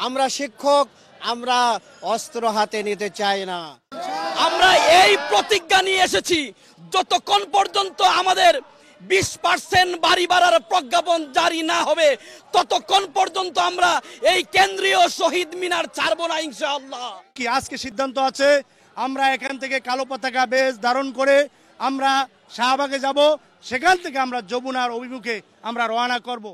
আমরা শিক্ষক, আমরা অস্ত্র হাতে নিতে চাই না। আমরা এই প্রতিজ্ঞা নিয়ে এসেছি, যতক্ষণ পর্যন্ত আমাদের 20% বাড়ি বাড়ার প্রজ্ঞাপন জারি না হবে ততক্ষণ পর্যন্ত আমরা এই কেন্দ্রীয় শহীদ মিনার ছাড়বো না ইনশাআল্লাহ। কি আজকে সিদ্ধান্ত আছে, আমরা এখান থেকে কালো পতাকা বেশ ধারণ করে আমরা শাহবাগে যাব, সেখান থেকে আমরা যমুনার অভিমুখে আমরা রওনা করব।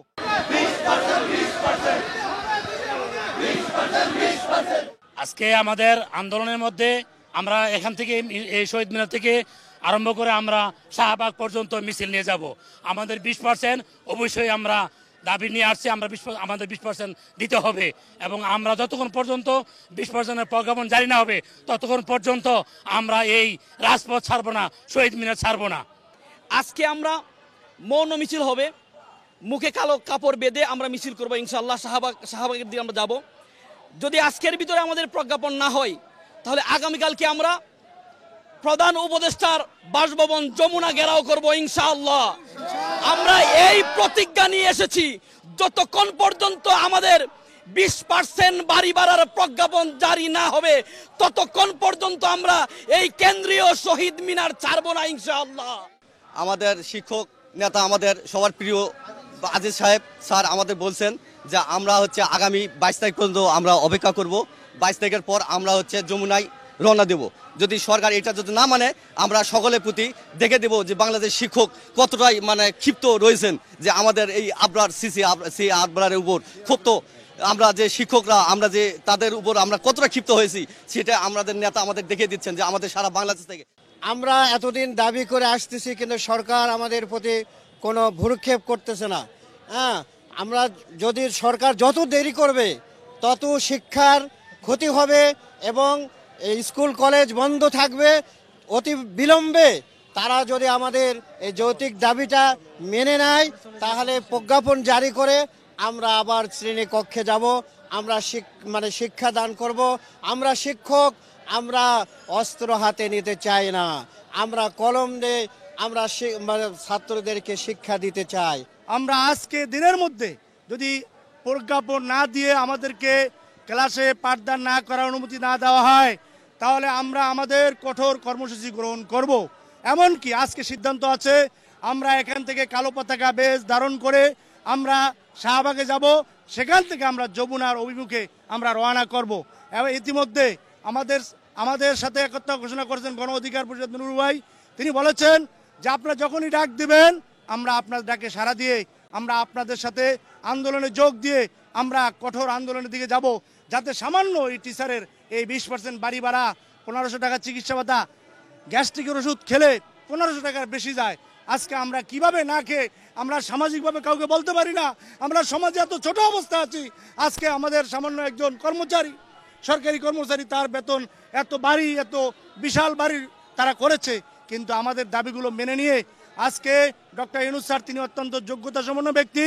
আজকে আমাদের আন্দোলনের মধ্যে আমরা এখান থেকে এই শহীদ মিনার থেকে আরম্ভ করে আমরা শাহবাগ পর্যন্ত মিছিল নিয়ে যাব। আমাদের 20% অবশ্যই আমরা দাবি নিয়ে আসছি, আমাদের 20% দিতে হবে এবং আমরা যতক্ষণ পর্যন্ত 20%-এর প্রজ্ঞাপন জারি না হবে ততক্ষণ পর্যন্ত আমরা এই রাজপথ ছাড়বো না, শহীদ মিনার ছাড়বো না। আজকে আমরা মৌন মিছিল হবে, মুখে কালো কাপড় বেঁধে আমরা মিছিল করবো ইনশাআল্লাহ। শাহবাগের দিকে আমরা যাব। যদি আজকের ভিতরে আমাদের প্রজ্ঞাপন না হয় তাহলে আগামীকালকে আমরা প্রধান উপদেষ্টার বাসভবন যমুনা ঘেরাও করব ইনশাআল্লাহ। আমরা এই প্রতিজ্ঞা নিয়ে এসেছি, যতক্ষণ পর্যন্ত আমাদের 20% বাড়ি বাড়ার প্রজ্ঞাপন জারি না হবে ততক্ষণ পর্যন্ত আমরা এই কেন্দ্রীয় শহীদ মিনার ছাড়বো না ইনশাআল্লাহ। আমাদের শিক্ষক নেতা, আমাদের সবার প্রিয় আজিজ সাহেব স্যার আমাদের বলছেন যে আমরা আগামী 22 তারিখ পর্যন্ত আমরা অপেক্ষা করব। 22 তারিখের পর আমরা যমুনায় রওনা দেব। যদি সরকার এটা যদি না মানে আমরা সকলের প্রতি দেখে দেব যে বাংলাদেশ শিক্ষক কতটাই ক্ষিপ্ত রয়েছেন, যে আমাদের এই আবরার সি আবরারের উপর ক্ষিপ্ত, আমরা যে শিক্ষকরা আমরা যে তাদের উপর আমরা কতটা ক্ষিপ্ত হয়েছি সেটা আমাদের নেতা আমাদের দেখিয়ে দিচ্ছেন যে আমাদের সারা বাংলাদেশ থেকে। আমরা এতদিন দাবি করে আসতেছি, কিন্তু সরকার আমাদের প্রতি কোনো ভ্রুক্ষেপ করতেছে না। আমরা যদি সরকার যত দেরি করবে তত শিক্ষার ক্ষতি হবে এবং স্কুল কলেজ বন্ধ থাকবে। অতি বিলম্বে তারা যদি আমাদের এই যৌক্তিক দাবিটা মেনে নেয় তাহলে প্রজ্ঞাপন জারি করে আমরা আবার শ্রেণী কক্ষে যাব, আমরা শিক্ষা দান করব। আমরা শিক্ষক, আমরা অস্ত্র হাতে নিতে চাই না, আমরা কলম দিয়ে আমরা ছাত্রদেরকে শিক্ষা দিতে চাই। আমরা আজকে দিনের মধ্যে যদি প্রজ্ঞাপন না দিয়ে আমাদেরকে ক্লাসে পাঠদান না করার অনুমতি না দেওয়া হয় তাহলে আমরা আমাদের কঠোর কর্মসূচি গ্রহণ করব। এমনকি আজকে সিদ্ধান্ত আছে, আমরা এখান থেকে কালো পতাকা বেশ ধারণ করে আমরা শাহবাগে যাব, সেখান থেকে আমরা যমুনার অভিমুখে আমরা রওনা করব। এবং ইতিমধ্যে আমাদের সাথে একতা ঘোষণা করেছেন গণ অধিকার পরিষদ নুরুল ভাই। তিনি বলেছেন যে আপনারা যখনই ডাক দিবেন আমরা আপনার ডাকে সাড়া দিয়ে আমরা আপনাদের সাথে আন্দোলনে যোগ দিয়ে আমরা কঠোর আন্দোলনের দিকে যাব, যাতে সামান্য এই টিচারের এই 20% বাড়ি ভাড়া, 1500 টাকা চিকিৎসা ভাতা, গ্যাস্ট্রিকের ওষুধ খেলে 1500 টাকার বেশি যায়। আজকে আমরা কিভাবে না খেয়ে আমরা সামাজিকভাবে কাউকে বলতে পারি না, আমরা সমাজে এত ছোট অবস্থা আছি। আজকে আমাদের সামান্য একজন কর্মচারী, সরকারি কর্মচারী, তার বেতন এত বাড়ি, এত বিশাল বাড়ি তারা করেছে, কিন্তু আমাদের দাবিগুলো মেনে নিয়ে আজকে ডক্টর ইউনূস স্যার, তিনি অত্যন্ত যোগ্যতা সম্পন্ন ব্যক্তি,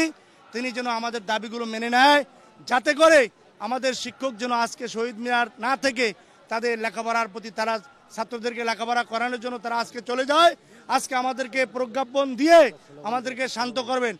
তিনি যেন আমাদের দাবিগুলো মেনে নেয়, যাতে করে আমাদের শিক্ষক যেন আজকে শহীদ মিনার না থেকে তাদের লেখাপড়ার প্রতি, তারা ছাত্রদেরকে লেখাপড়া করানোর জন্য তারা আজকে চলে যায়। আজকে আমাদেরকে প্রজ্ঞাপন দিয়ে আমাদেরকে শান্ত করবেন।